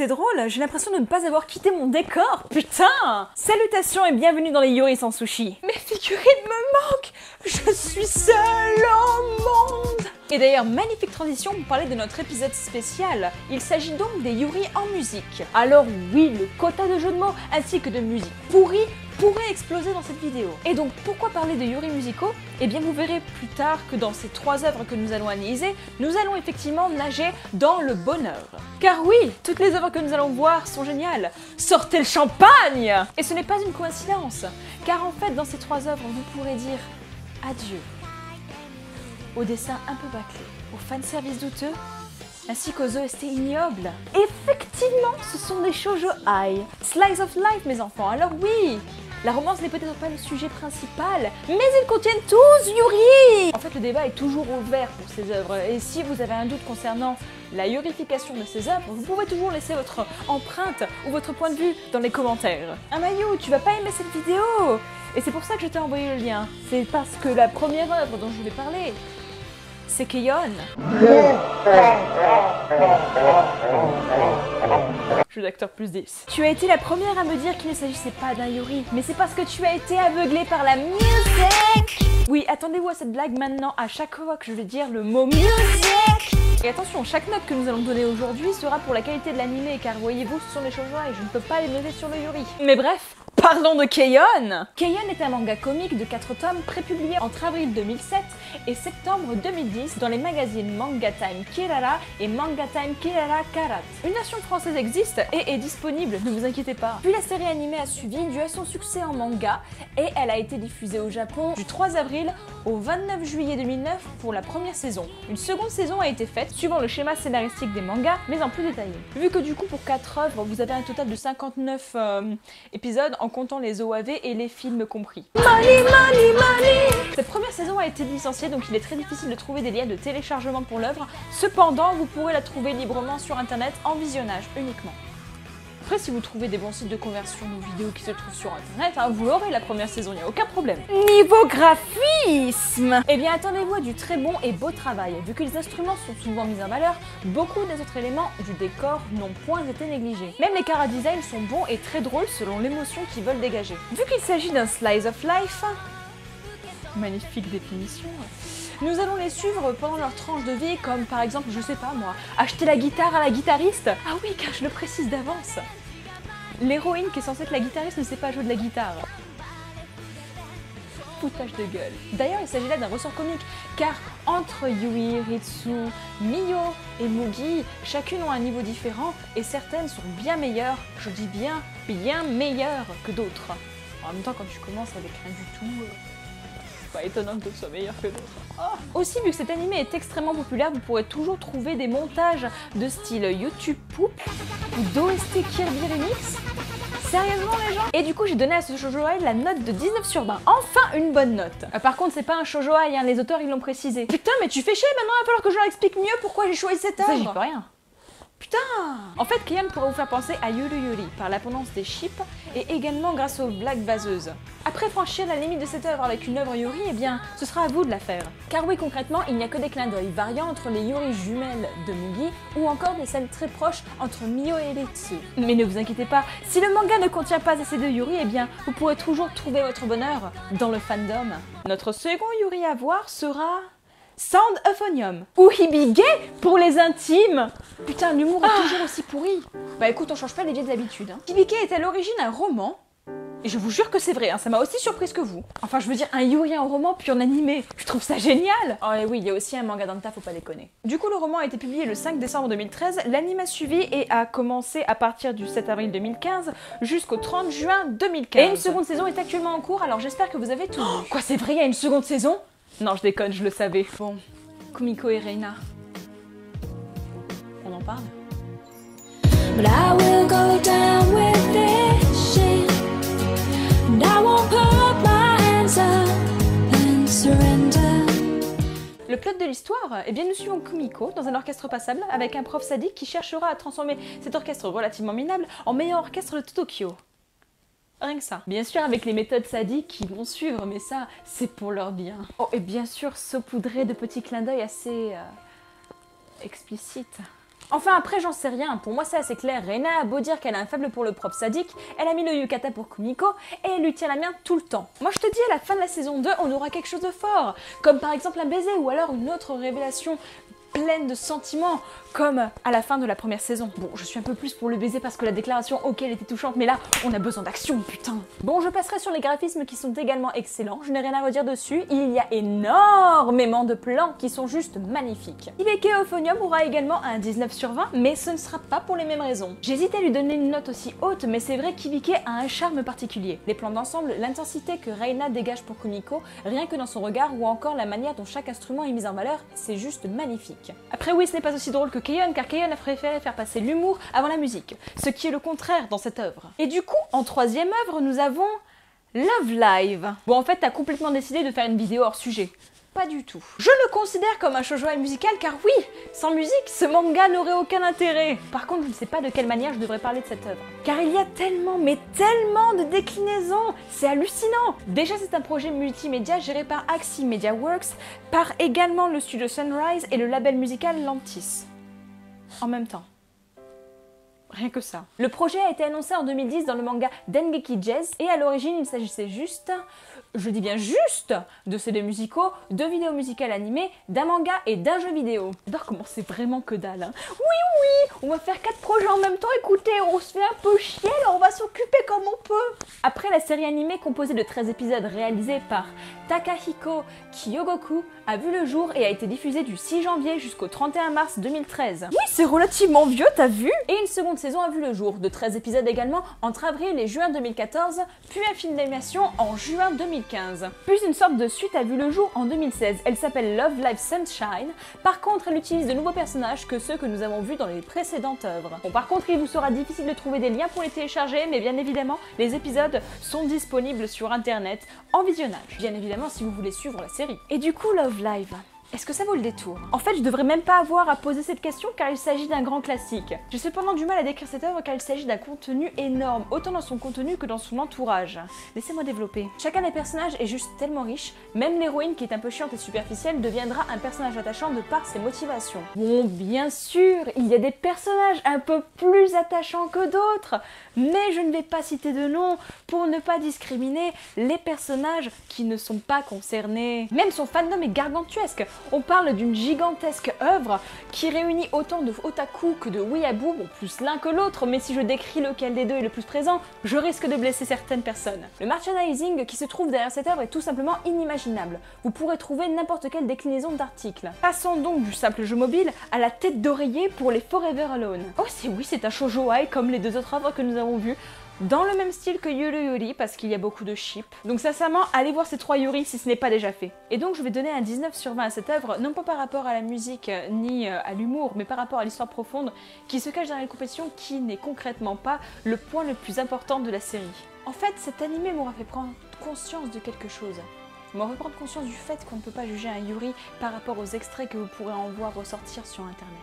C'est drôle, j'ai l'impression de ne pas avoir quitté mon décor, putain! Salutations et bienvenue dans les Yuri sans sushi. Mes figurines me manquent! Je suis seule au monde! Et d'ailleurs, magnifique transition pour parler de notre épisode spécial. Il s'agit donc des Yuri en musique. Alors oui, le quota de jeux de mots ainsi que de musique pourrie pourrait exploser dans cette vidéo. Et donc pourquoi parler de Yuri musicaux? Eh bien vous verrez plus tard que dans ces 3 œuvres que nous allons analyser, nous allons effectivement nager dans le bonheur. Car oui, toutes les œuvres que nous allons voir sont géniales. Sortez le champagne! Et ce n'est pas une coïncidence, car en fait dans ces 3 œuvres vous pourrez dire adieu au dessin un peu bâclé, au fanservice douteux, ainsi qu'aux OST ignobles. Effectivement, ce sont des shoujo ai. Slice of life, mes enfants. Alors oui, la romance n'est peut-être pas le sujet principal, mais ils contiennent tous Yuri. En fait, le débat est toujours ouvert pour ces œuvres, et si vous avez un doute concernant la yurification de ces œuvres, vous pouvez toujours laisser votre empreinte ou votre point de vue dans les commentaires. Ah Mayu, tu vas pas aimer cette vidéo! Et c'est pour ça que je t'ai envoyé le lien. C'est parce que la première œuvre dont je voulais parler, c'est Keion. Jeu d'acteur plus 10. Tu as été la première à me dire qu'il ne s'agissait pas d'un Yuri, mais c'est parce que tu as été aveuglé par la musique. Oui, attendez-vous à cette blague maintenant à chaque fois que je vais dire le mot musique. Et attention, chaque note que nous allons donner aujourd'hui sera pour la qualité de l'anime, car voyez-vous, ce sont les shoujo et je ne peux pas les noter sur le Yuri. Mais bref, parlons de Keion. Keion est un manga comique de 4 tomes prépublié entre avril 2007 et septembre 2010 dans les magazines Manga Time Kirara et Manga Time Kirara Karat. Une version française existe et est disponible, ne vous inquiétez pas. Puis la série animée a suivi dû à son succès en manga et elle a été diffusée au Japon du 3 avril au 29 juillet 2009 pour la première saison. Une seconde saison a été faite suivant le schéma scénaristique des mangas mais en plus détaillé. Vu que du coup pour 4 œuvres vous avez un total de 59 épisodes en comptant les OAV et les films compris. Money, money, money. Cette première saison a été licenciée, donc il est très difficile de trouver des liens de téléchargement pour l'œuvre. Cependant, vous pourrez la trouver librement sur internet en visionnage uniquement. Après, si vous trouvez des bons sites de conversion de vidéos qui se trouvent sur internet, vous l'aurez la première saison, il n'y a aucun problème. Niveau graphisme, eh bien attendez-vous à du très bon et beau travail. Vu que les instruments sont souvent mis en valeur, beaucoup des autres éléments du décor n'ont point été négligés. Même les chara-designs sont bons et très drôles selon l'émotion qu'ils veulent dégager. Vu qu'il s'agit d'un slice of life, magnifique définition, nous allons les suivre pendant leur tranche de vie, comme par exemple, je sais pas moi, acheter la guitare à la guitariste. Ah oui, car je le précise d'avance. L'héroïne qui est censée être la guitariste ne sait pas jouer de la guitare. Foutage de gueule. D'ailleurs, il s'agit là d'un ressort comique, car entre Yui, Ritsu, Miyo et Mugi, chacune ont un niveau différent, et certaines sont bien meilleures, je dis bien meilleures que d'autres. En même temps, quand tu commences avec rien du tout, c'est pas étonnant que d'autres soient meilleurs que d'autres. Oh. Aussi, vu que cet anime est extrêmement populaire, vous pourrez toujours trouver des montages de style YouTube Poop ou d'OST Kirby Remix. Sérieusement les gens? Et du coup j'ai donné à ce shoujo ai la note de 19 sur 20. Enfin une bonne note. Par contre c'est pas un shoujo ai, les auteurs ils l'ont précisé. Putain mais tu fais chier, maintenant il va falloir que je leur explique mieux pourquoi j'ai choisi cette œuvre. Ça j'y peux rien. Putain! En fait, Keion pourrait vous faire penser à Yuru Yuri par l'abondance des chips et également grâce aux blagues vaseuses. Après franchir la limite de cette œuvre avec une œuvre Yuri, eh bien, ce sera à vous de la faire. Car oui, concrètement, il n'y a que des clins d'œil variant entre les Yuri jumelles de Mugi ou encore des scènes très proches entre Miyo et Ritsu. Mais ne vous inquiétez pas, si le manga ne contient pas assez de Yuri, eh bien, vous pourrez toujours trouver votre bonheur dans le fandom. Notre second Yuri à voir sera Sound Euphonium, ou Hibige pour les intimes. Putain, l'humour est toujours aussi pourri. Bah écoute, on change pas les vieilles habitudes. Hibige est à l'origine un roman, et je vous jure que c'est vrai, ça m'a aussi surprise que vous. Enfin, je veux dire, un Yuri en roman puis en animé, je trouve ça génial. Oh et oui, il y a aussi un manga d'Anta, faut pas déconner. Du coup, le roman a été publié le 5 décembre 2013, l'anime a suivi et a commencé à partir du 7 avril 2015 jusqu'au 30 juin 2015. Et une seconde saison est actuellement en cours, alors j'espère que vous avez tout vu. Quoi, c'est vrai, il y a une seconde saison? Non, je déconne, je le savais. Bon, Kumiko et Reina, on en parle? But I will go down with this shit, and I won't put my hands up and surrender. Le plot de l'histoire, eh bien nous suivons Kumiko dans un orchestre passable avec un prof sadique qui cherchera à transformer cet orchestre relativement minable en meilleur orchestre de Tokyo. Rien que ça. Bien sûr avec les méthodes sadiques qui vont suivre, mais ça, c'est pour leur bien. Oh, et bien sûr saupoudré de petits clins d'œil assez explicites. Enfin après j'en sais rien, pour moi c'est assez clair, Reina a beau dire qu'elle a un faible pour le propre sadique, elle a mis le yukata pour Kumiko et elle lui tient la main tout le temps. Moi je te dis à la fin de la saison 2 on aura quelque chose de fort, comme par exemple un baiser ou alors une autre révélation pleine de sentiments, comme à la fin de la première saison. Bon, je suis un peu plus pour le baiser parce que la déclaration, ok, elle était touchante, mais là, on a besoin d'action, putain. Bon, je passerai sur les graphismes qui sont également excellents, je n'ai rien à redire dessus, il y a énormément de plans qui sont juste magnifiques. Hibeke Euphonium aura également un 19 sur 20, mais ce ne sera pas pour les mêmes raisons. J'hésite à lui donner une note aussi haute, mais c'est vrai qu'Hibeke a un charme particulier. Les plans d'ensemble, l'intensité que Reina dégage pour Kumiko, rien que dans son regard, ou encore la manière dont chaque instrument est mis en valeur, c'est juste magnifique. Après oui, ce n'est pas aussi drôle que Keion, car Keion a préféré faire passer l'humour avant la musique, ce qui est le contraire dans cette œuvre. Et du coup, en troisième œuvre, nous avons Love Live. Bon, en fait, t'as complètement décidé de faire une vidéo hors sujet. Pas du tout. Je le considère comme un shoujo musical car oui, sans musique, ce manga n'aurait aucun intérêt. Par contre, je ne sais pas de quelle manière je devrais parler de cette œuvre. Car il y a tellement, mais tellement de déclinaisons, c'est hallucinant. Déjà, c'est un projet multimédia géré par Axie Media Works, par également le studio Sunrise et le label musical Lantis. En même temps. Rien que ça. Le projet a été annoncé en 2010 dans le manga Dengeki Jazz et à l'origine il s'agissait juste, je dis bien juste, de CD musicaux, de vidéos musicales animées, d'un manga et d'un jeu vidéo. J'adore comment c'est vraiment que dalle. Hein. Oui, on va faire 4 projets en même temps, écoutez, on se fait un peu chier, alors on va s'occuper comme on peut. Après la série animée composée de 13 épisodes réalisés par Takahiko Kyogoku a vu le jour et a été diffusée du 6 janvier jusqu'au 31 mars 2013. Oui, c'est relativement vieux, t'as vu? Et une seconde saison a vu le jour, de 13 épisodes également, entre avril et juin 2014, puis un film d'animation en juin 2015. Puis une sorte de suite a vu le jour en 2016, elle s'appelle Love Live Sunshine. Par contre, elle utilise de nouveaux personnages que ceux que nous avons vus dans les précédentes œuvres. Bon, par contre, il vous sera difficile de trouver des liens pour les télécharger, mais bien évidemment, les épisodes sont disponibles sur internet en visionnage. Bien évidemment, si vous voulez suivre la série. Et du coup, Love Live, est-ce que ça vaut le détour? En fait, je devrais même pas avoir à poser cette question car il s'agit d'un grand classique. J'ai cependant du mal à décrire cette œuvre car il s'agit d'un contenu énorme, autant dans son contenu que dans son entourage. Laissez-moi développer. Chacun des personnages est juste tellement riche, même l'héroïne qui est un peu chiante et superficielle deviendra un personnage attachant de par ses motivations. Bon, bien sûr, il y a des personnages un peu plus attachants que d'autres, mais je ne vais pas citer de nom pour ne pas discriminer les personnages qui ne sont pas concernés. Même son fandom est gargantuesque. On parle d'une gigantesque œuvre qui réunit autant de otaku que de weeaboo, bon plus l'un que l'autre, mais si je décris lequel des deux est le plus présent, je risque de blesser certaines personnes. Le merchandising qui se trouve derrière cette œuvre est tout simplement inimaginable. Vous pourrez trouver n'importe quelle déclinaison d'articles. Passons donc du simple jeu mobile à la tête d'oreiller pour les Forever Alone. Oh oui, c'est un shoujo ai comme les deux autres œuvres que nous avons vues. Dans le même style que Yuru Yuri parce qu'il y a beaucoup de ship. Donc sincèrement, allez voir ces 3 Yuri si ce n'est pas déjà fait. Et donc je vais donner un 19 sur 20 à cette œuvre, non pas par rapport à la musique ni à l'humour, mais par rapport à l'histoire profonde qui se cache dans la compétition qui n'est concrètement pas le point le plus important de la série. En fait, cet animé m'aura fait prendre conscience de quelque chose. M'aura fait prendre conscience du fait qu'on ne peut pas juger un Yuri par rapport aux extraits que vous pourrez en voir ressortir sur internet.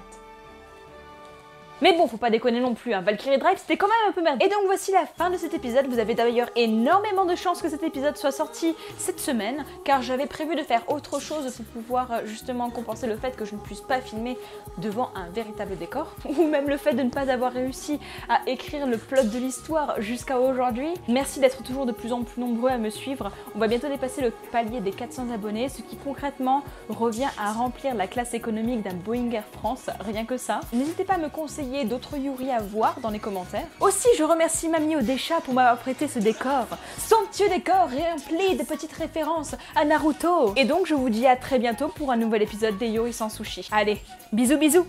Mais bon, faut pas déconner non plus, hein. Valkyrie Drive c'était quand même un peu merde. Et donc voici la fin de cet épisode, vous avez d'ailleurs énormément de chances que cet épisode soit sorti cette semaine, car j'avais prévu de faire autre chose pour pouvoir justement compenser le fait que je ne puisse pas filmer devant un véritable décor, ou même le fait de ne pas avoir réussi à écrire le plot de l'histoire jusqu'à aujourd'hui. Merci d'être toujours de plus en plus nombreux à me suivre, on va bientôt dépasser le palier des 400 abonnés, ce qui concrètement revient à remplir la classe économique d'un Boeing Air France, rien que ça. N'hésitez pas à me conseiller d'autres Yuri à voir dans les commentaires. Aussi, je remercie Mamie Odesha pour m'avoir prêté ce décor. Somptueux décor rempli de petites références à Naruto. Et donc, je vous dis à très bientôt pour un nouvel épisode des Yuri sans sushi. Allez, bisous bisous.